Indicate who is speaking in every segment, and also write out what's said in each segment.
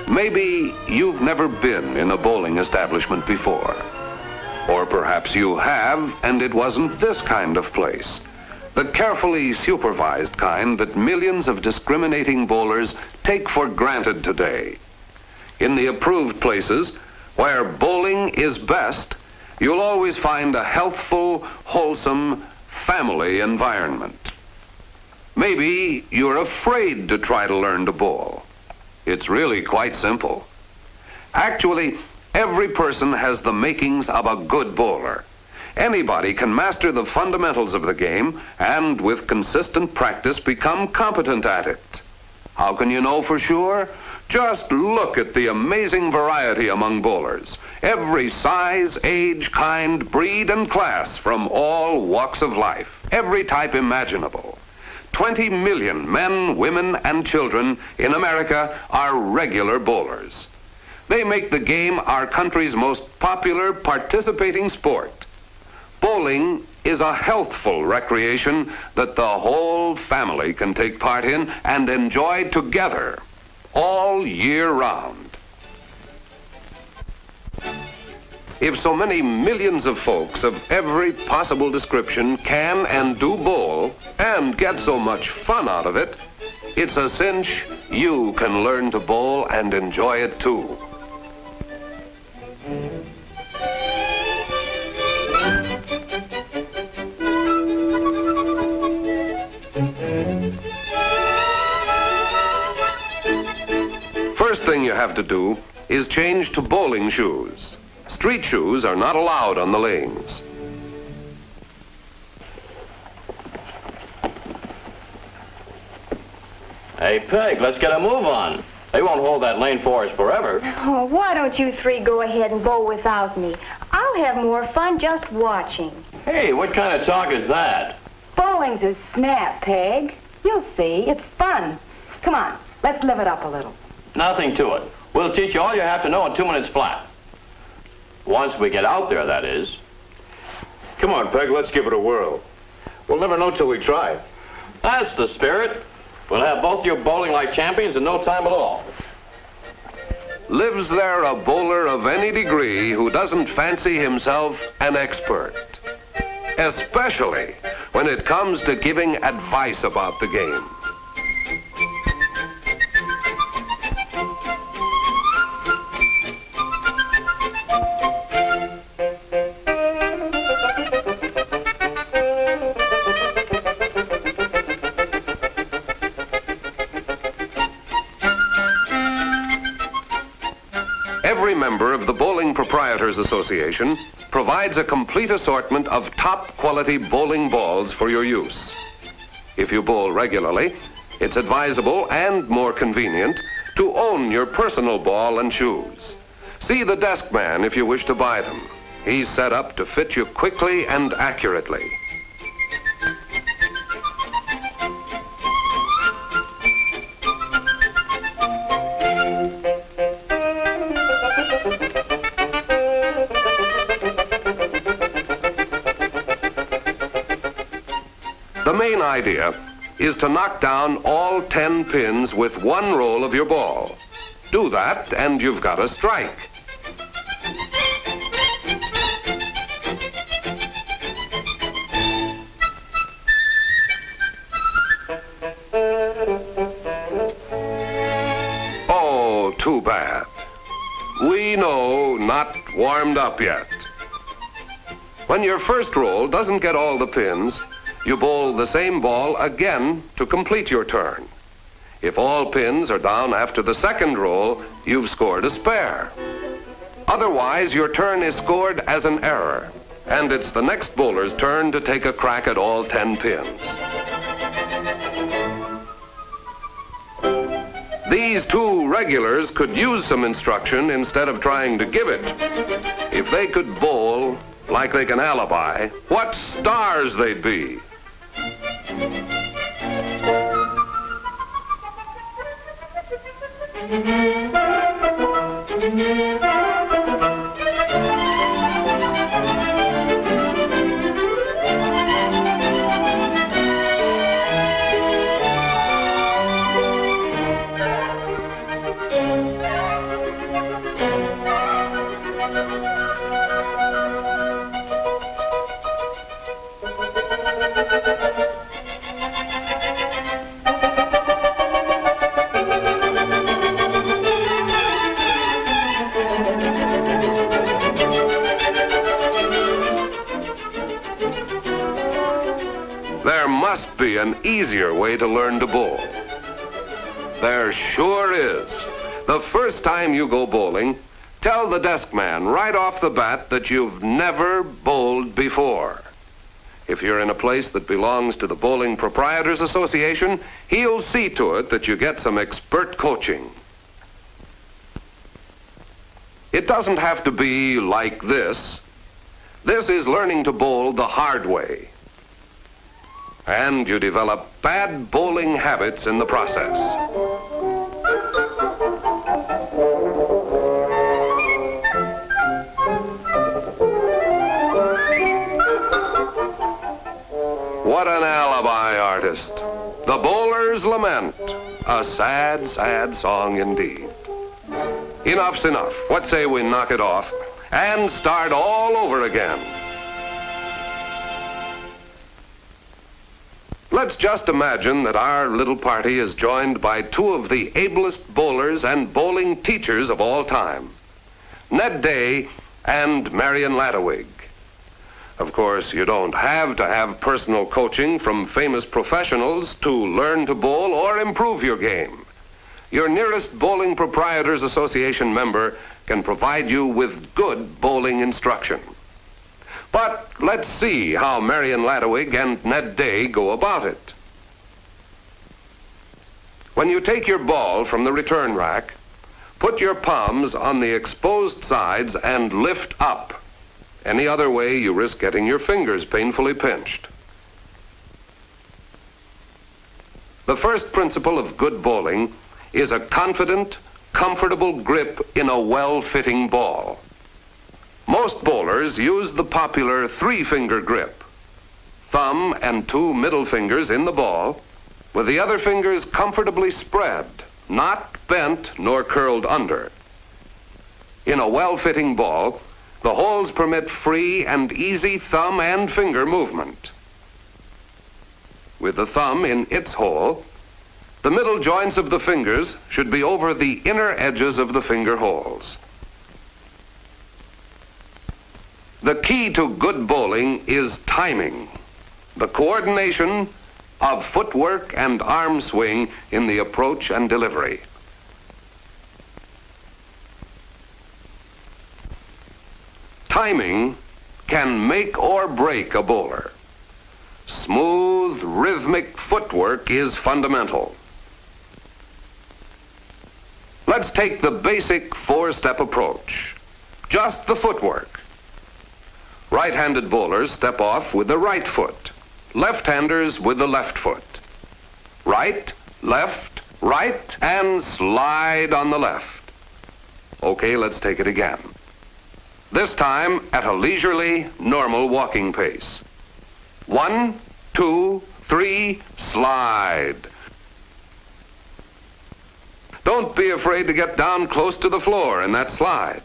Speaker 1: Maybe you've never been in a bowling establishment before. Or perhaps you have, and it wasn't this kind of place. The carefully supervised kind that millions of discriminating bowlers take for granted today. In the approved places, where bowling is best, you'll always find a healthful, wholesome, family environment. Maybe you're afraid to try to learn to bowl. It's really quite simple. Actually, every person has the makings of a good bowler. Anybody can master the fundamentals of the game and, with consistent practice, become competent at it. How can you know for sure? Just look at the amazing variety among bowlers. Every size, age, kind, breed, and class from all walks of life. Every type imaginable. 20 million men, women, and children in America are regular bowlers. They make the game our country's most popular participating sport. Bowling is a healthful recreation that the whole family can take part in and enjoy together all year round. If so many millions of folks of every possible description can and do bowl and get so much fun out of it, it's a cinch you can learn to bowl and enjoy it too. First thing you have to do is change to bowling shoes. Street shoes are not allowed on the lanes.
Speaker 2: Hey, Peg, let's get a move on. They won't hold that lane for us forever.
Speaker 3: Oh, why don't you three go ahead and bowl without me? I'll have more fun just watching.
Speaker 2: Hey, what kind of talk is that?
Speaker 4: Bowling's a snap, Peg. You'll see. It's fun. Come on, let's live it up a little.
Speaker 2: Nothing to it. We'll teach you all you have to know in 2 minutes flat. Once we get out there, that is.
Speaker 5: Come on, Peg, let's give it a whirl. We'll never know till we try.
Speaker 2: That's the spirit. We'll have both you bowling like champions in no time at all.
Speaker 1: Lives there a bowler of any degree who doesn't fancy himself an expert? Especially when it comes to giving advice about the game. Every member of the Bowling Proprietors Association provides a complete assortment of top-quality bowling balls for your use. If you bowl regularly, it's advisable and more convenient to own your personal ball and shoes. See the desk man if you wish to buy them. He's set up to fit you quickly and accurately. The main idea is to knock down all 10 pins with one roll of your ball. do that, and you've got a strike. Oh, too bad. We know, not warmed up yet. When your first roll doesn't get all the pins, you bowl the same ball again to complete your turn. If all pins are down after the second roll, you've scored a spare. Otherwise, your turn is scored as an error, and it's the next bowler's turn to take a crack at all 10 pins. These two regulars could use some instruction instead of trying to give it. If they could bowl like they can alibi, what stars they'd be. There must be an easier way to learn to bowl. There sure is. The first time you go bowling, tell the desk man right off the bat that you've never bowled before. If you're in a place that belongs to the Bowling Proprietors Association, he'll see to it that you get some expert coaching. It doesn't have to be like this. This is learning to bowl the hard way. And you develop bad bowling habits in the process. What an alibi artist. The Bowler's Lament. A sad, sad song indeed. Enough's enough. What say we knock it off and start all over again? Let's just imagine that our little party is joined by two of the ablest bowlers and bowling teachers of all time, Ned Day and Marion Latawig. Of course, you don't have to have personal coaching from famous professionals to learn to bowl or improve your game. Your nearest Bowling Proprietors Association member can provide you with good bowling instruction. But let's see how Marion Latawig and Ned Day go about it. When you take your ball from the return rack, put your palms on the exposed sides and lift up. Any other way, you risk getting your fingers painfully pinched. The first principle of good bowling is a confident, comfortable grip in a well-fitting ball. Most bowlers use the popular three-finger grip. Thumb and two middle fingers in the ball, with the other fingers comfortably spread, not bent nor curled under. In a well-fitting ball, the holes permit free and easy thumb and finger movement. With the thumb in its hole, the middle joints of the fingers should be over the inner edges of the finger holes. The key to good bowling is timing, the coordination of footwork and arm swing in the approach and delivery. Timing can make or break a bowler. Smooth, rhythmic footwork is fundamental. Let's take the basic four-step approach. Just the footwork. Right-handed bowlers step off with the right foot. Left-handers with the left foot. Right, right, and slide on the left. Okay, let's take it again. This time at a leisurely, normal walking pace. 1, 2, 3, slide. Don't be afraid to get down close to the floor in that slide.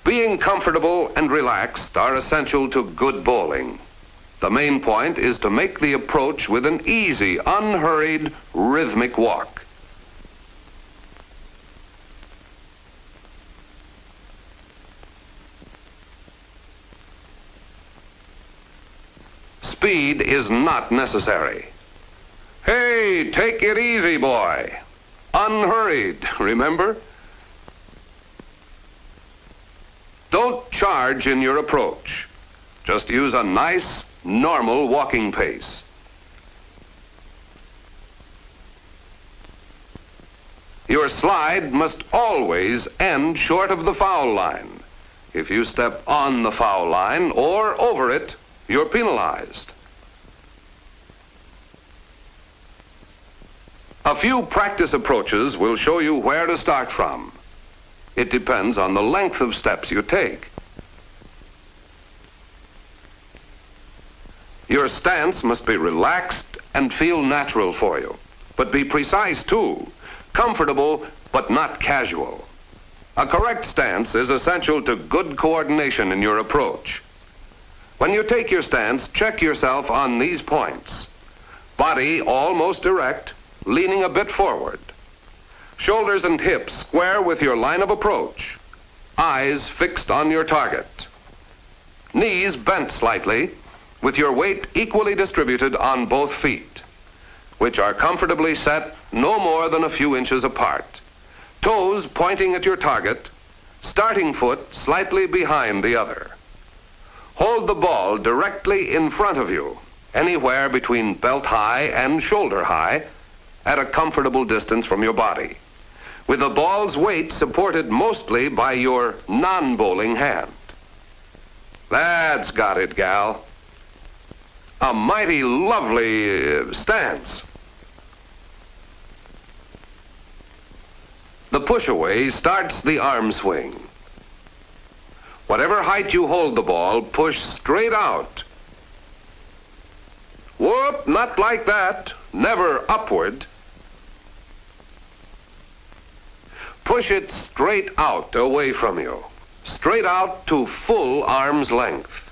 Speaker 1: Being comfortable and relaxed are essential to good bowling. The main point is to make the approach with an easy, unhurried, rhythmic walk. Speed is not necessary. Hey, take it easy, boy. Unhurried, remember? Don't charge in your approach. Just use a nice, normal walking pace. Your slide must always end short of the foul line. If you step on the foul line or over it, you're penalized. A few practice approaches will show you where to start from. It depends on the length of steps you take. Your stance must be relaxed and feel natural for you, but be precise too, comfortable but not casual. A correct stance is essential to good coordination in your approach. When you take your stance, check yourself on these points. Body almost erect, leaning a bit forward. Shoulders and hips square with your line of approach. Eyes fixed on your target. Knees bent slightly, with your weight equally distributed on both feet, which are comfortably set no more than a few inches apart. Toes pointing at your target, starting foot slightly behind the other. Hold the ball directly in front of you, anywhere between belt high and shoulder high, at a comfortable distance from your body, with the ball's weight supported mostly by your non-bowling hand. That's got it, gal. A mighty lovely stance. The push-away starts the arm swing. Whatever height you hold the ball, push straight out. Whoop, not like that. Never upward. Push it straight out away from you. Straight out to full arm's length.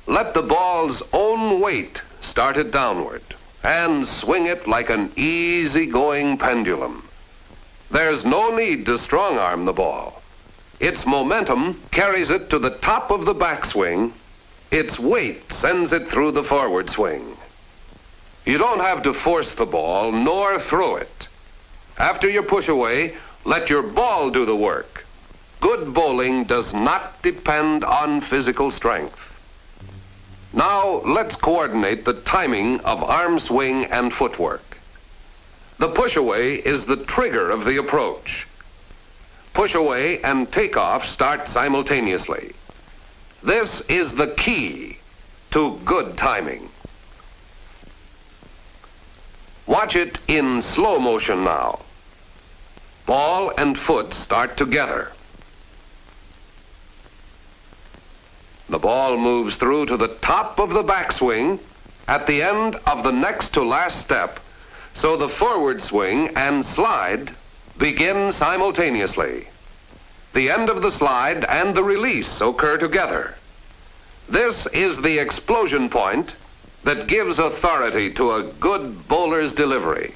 Speaker 1: Let the ball's own weight start it downward and swing it like an easy-going pendulum. There's no need to strong-arm the ball. Its momentum carries it to the top of the backswing. Its weight sends it through the forward swing. You don't have to force the ball nor throw it. After you push away, let your ball do the work. Good bowling does not depend on physical strength. Now, let's coordinate the timing of arm swing and footwork. The push-away is the trigger of the approach. Push-away and takeoff start simultaneously. This is the key to good timing. Watch it in slow motion now. Ball and foot start together. The ball moves through to the top of the backswing at the end of the next to last step, so the forward swing and slide begin simultaneously. The end of the slide and the release occur together. This is the explosion point that gives authority to a good bowler's delivery.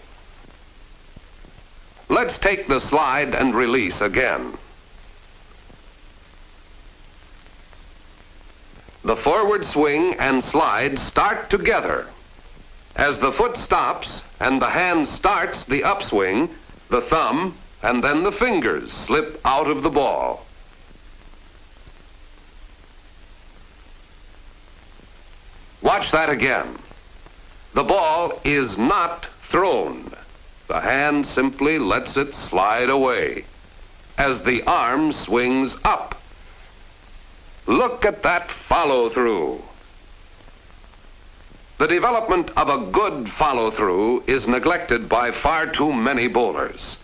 Speaker 1: Let's take the slide and release again. The forward swing and slide start together. As the foot stops and the hand starts the upswing, the thumb and then the fingers slip out of the ball. Watch that again. The ball is not thrown. The hand simply lets it slide away as the arm swings up. Look at that follow-through. The development of a good follow-through is neglected by far too many bowlers.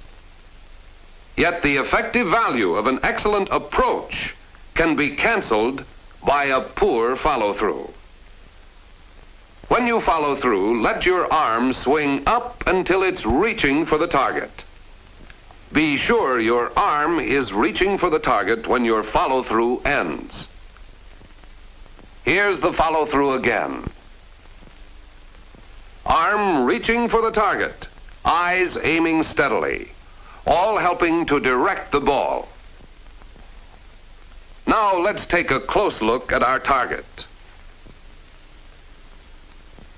Speaker 1: Yet the effective value of an excellent approach can be canceled by a poor follow-through. When you follow through, let your arm swing up until it's reaching for the target. Be sure your arm is reaching for the target when your follow-through ends. Here's the follow-through again. Arm reaching for the target, eyes aiming steadily, all helping to direct the ball. Now let's take a close look at our target.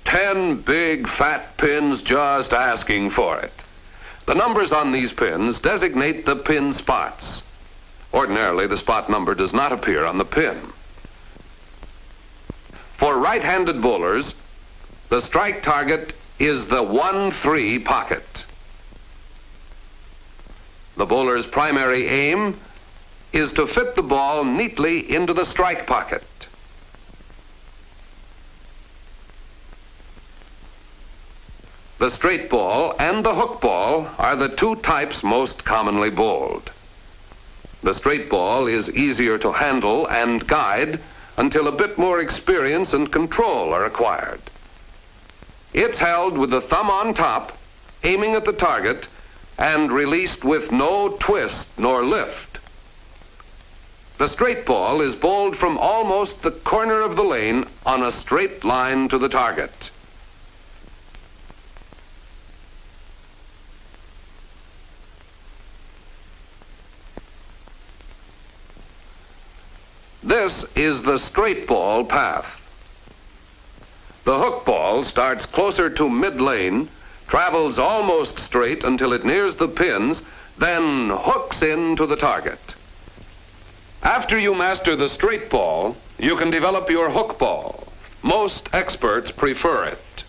Speaker 1: 10 big fat pins just asking for it. The numbers on these pins designate the pin spots. Ordinarily, the spot number does not appear on the pin. For right-handed bowlers, the strike target is the 1-3 pocket. The bowler's primary aim is to fit the ball neatly into the strike pocket. The straight ball and the hook ball are the two types most commonly bowled. The straight ball is easier to handle and guide until a bit more experience and control are acquired. It's held with the thumb on top, aiming at the target, and released with no twist nor lift. The straight ball is bowled from almost the corner of the lane on a straight line to the target. This is the straight ball path. The hook ball starts closer to mid-lane, travels almost straight until it nears the pins, then hooks into the target. After you master the straight ball, you can develop your hook ball. Most experts prefer it.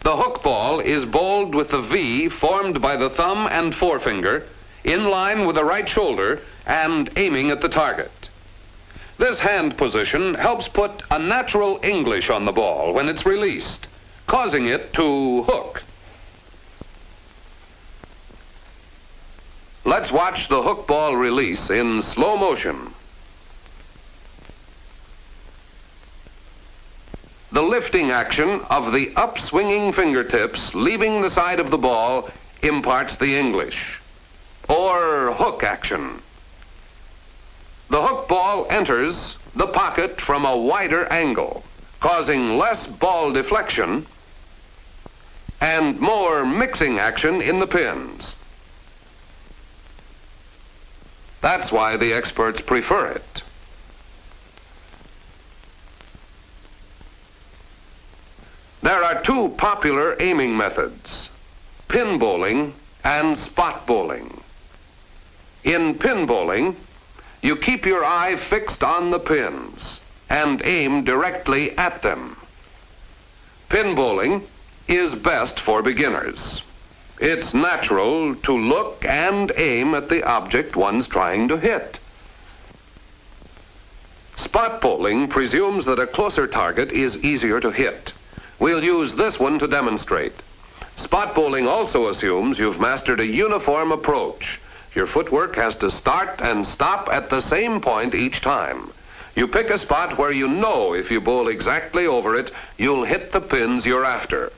Speaker 1: The hook ball is bowled with the V formed by the thumb and forefinger, in line with the right shoulder and aiming at the target. This hand position helps put a natural English on the ball when it's released, causing it to hook. Let's watch the hook ball release in slow motion. The lifting action of the upswinging fingertips leaving the side of the ball imparts the English, or hook action. The hook ball enters the pocket from a wider angle, causing less ball deflection and more mixing action in the pins. That's why the experts prefer it. There are two popular aiming methods, pin bowling and spot bowling. In pin bowling, you keep your eye fixed on the pins and aim directly at them. Pin bowling is best for beginners. It's natural to look and aim at the object one's trying to hit. Spot bowling presumes that a closer target is easier to hit. We'll use this one to demonstrate. Spot bowling also assumes you've mastered a uniform approach. Your footwork has to start and stop at the same point each time. You pick a spot where you know if you bowl exactly over it, you'll hit the pins you're after.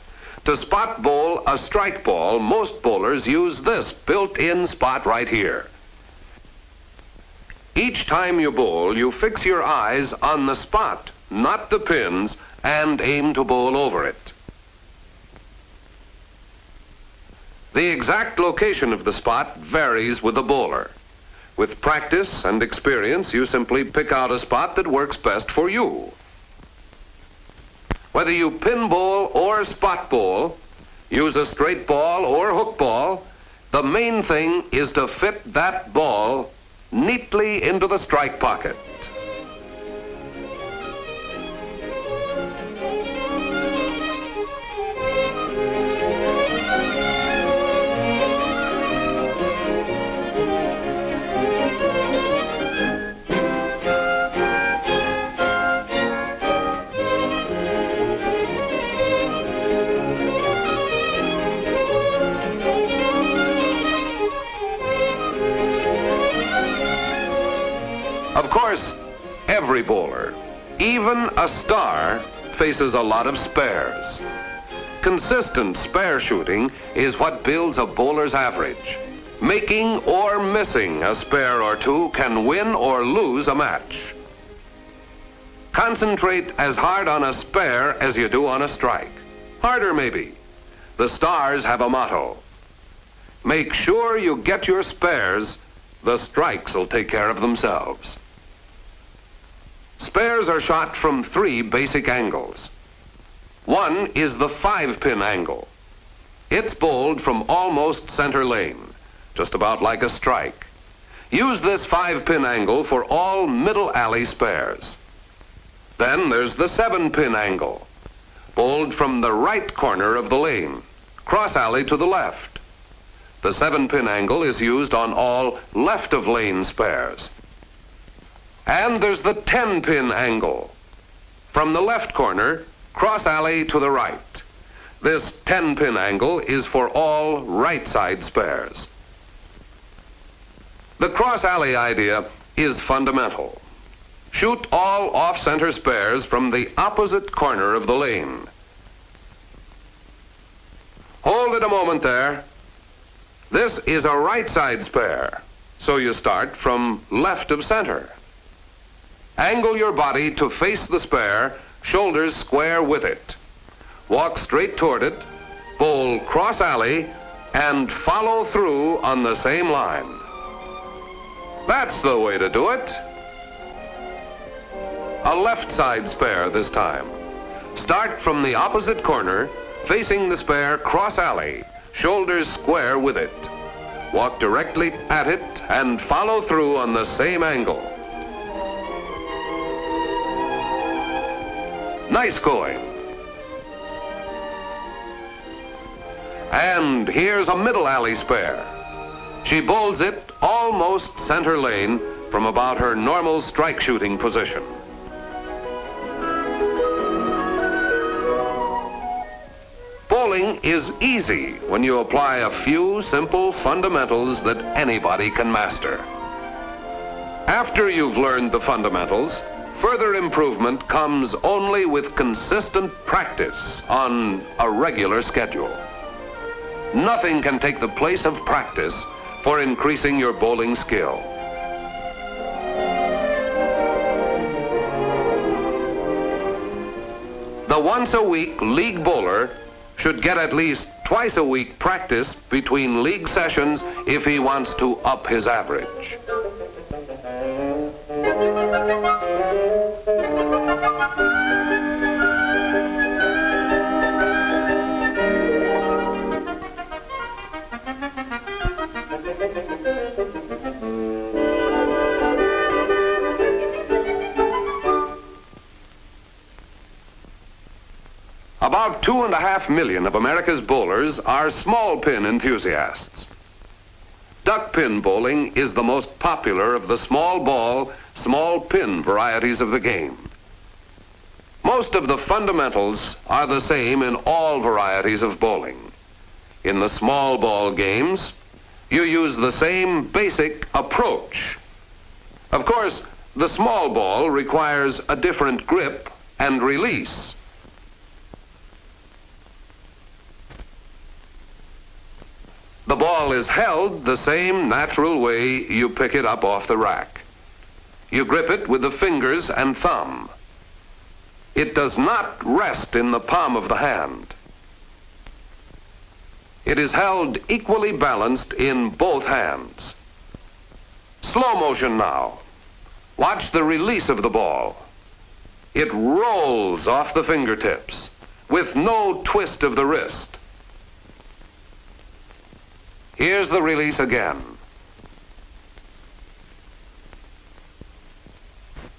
Speaker 1: To spot bowl a strike ball, most bowlers use this built-in spot right here. Each time you bowl, you fix your eyes on the spot, not the pins, and aim to bowl over it. The exact location of the spot varies with the bowler. With practice and experience, you simply pick out a spot that works best for you. Whether you pin bowl or spot bowl, use a straight ball or hook ball, the main thing is to fit that ball neatly into the strike pocket. Of course, every bowler, even a star, faces a lot of spares. Consistent spare shooting is what builds a bowler's average. Making or missing a spare or two can win or lose a match. Concentrate as hard on a spare as you do on a strike. Harder, maybe. The Stars have a motto. Make sure you get your spares. The strikes will take care of themselves. Spares are shot from 3 basic angles. One is the 5-pin angle. It's bowled from almost center lane, just about like a strike. Use this 5-pin angle for all middle alley spares. Then there's the 7-pin angle, bowled from the right corner of the lane, cross alley to the left. The 7-pin angle is used on all left of lane spares. And there's the 10-pin angle, from the left corner, cross alley to the right. This 10-pin angle is for all right side spares. The cross alley idea is fundamental. Shoot all off-center spares from the opposite corner of the lane. Hold it a moment there. This is a right side spare, so you start from left of center. Angle your body to face the spare, shoulders square with it. Walk straight toward it, bowl cross alley, and follow through on the same line. That's the way to do it. A left side spare this time. Start from the opposite corner, facing the spare cross alley, shoulders square with it. Walk directly at it and follow through on the same angle. Nice going. And here's a middle alley spare. She bowls it almost center lane from about her normal strike shooting position. Bowling is easy when you apply a few simple fundamentals that anybody can master. After you've learned the fundamentals, further improvement comes only with consistent practice on a regular schedule. Nothing can take the place of practice for increasing your bowling skill. The once-a-week league bowler should get at least twice a week practice between league sessions if he wants to up his average. About 2.5 million of America's bowlers are small pin enthusiasts. Duck pin bowling is the most popular of the small ball, small pin varieties of the game. Most of the fundamentals are the same in all varieties of bowling. In the small ball games, you use the same basic approach. Of course, the small ball requires a different grip and release. The ball is held the same natural way you pick it up off the rack. You grip it with the fingers and thumb. It does not rest in the palm of the hand. It is held equally balanced in both hands. Slow motion now. Watch the release of the ball. It rolls off the fingertips with no twist of the wrist. Here's the release again.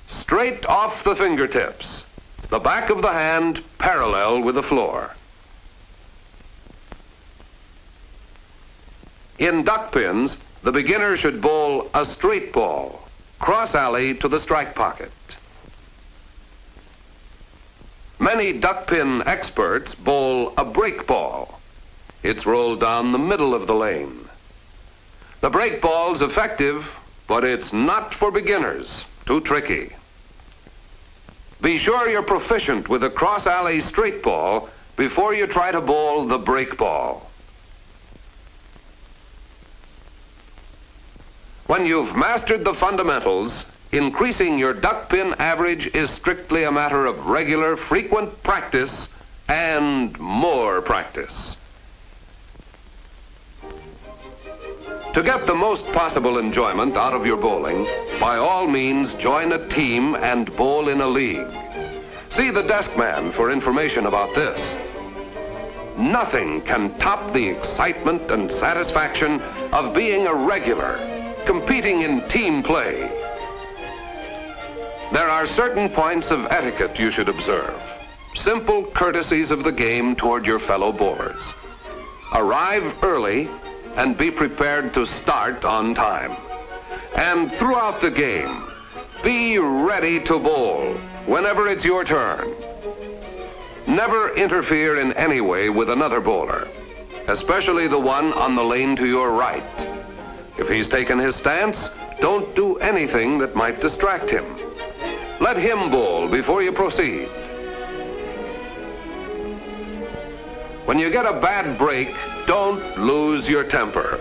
Speaker 1: Straight off the fingertips, the back of the hand parallel with the floor. In duck pins, the beginner should bowl a straight ball, cross alley to the strike pocket. Many duck pin experts bowl a break ball. It's rolled down the middle of the lane. The break ball's effective, but it's not for beginners. Too tricky. Be sure you're proficient with the cross-alley straight ball before you try to bowl the break ball. When you've mastered the fundamentals, increasing your duck pin average is strictly a matter of regular, frequent practice and more practice. To get the most possible enjoyment out of your bowling, by all means join a team and bowl in a league. See the desk man for information about this. Nothing can top the excitement and satisfaction of being a regular, competing in team play. There are certain points of etiquette you should observe, simple courtesies of the game toward your fellow bowlers. Arrive early and be prepared to start on time. And throughout the game, be ready to bowl whenever it's your turn. Never interfere in any way with another bowler, especially the one on the lane to your right. If he's taken his stance, don't do anything that might distract him. Let him bowl before you proceed. When you get a bad break, don't lose your temper.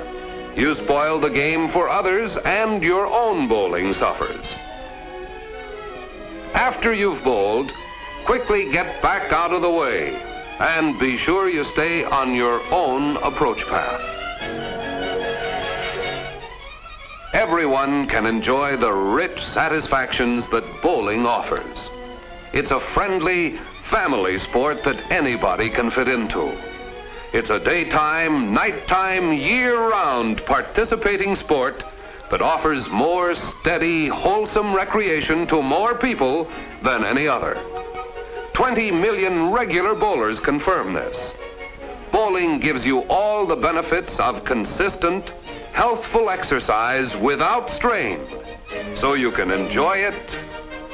Speaker 1: You spoil the game for others and your own bowling suffers. After you've bowled, quickly get back out of the way and be sure you stay on your own approach path. Everyone can enjoy the rich satisfactions that bowling offers. It's a friendly, family sport that anybody can fit into. It's a daytime, nighttime, year-round participating sport that offers more steady, wholesome recreation to more people than any other. 20 million regular bowlers confirm this. Bowling gives you all the benefits of consistent, healthful exercise without strain, so you can enjoy it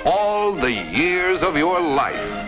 Speaker 1: all the years of your life.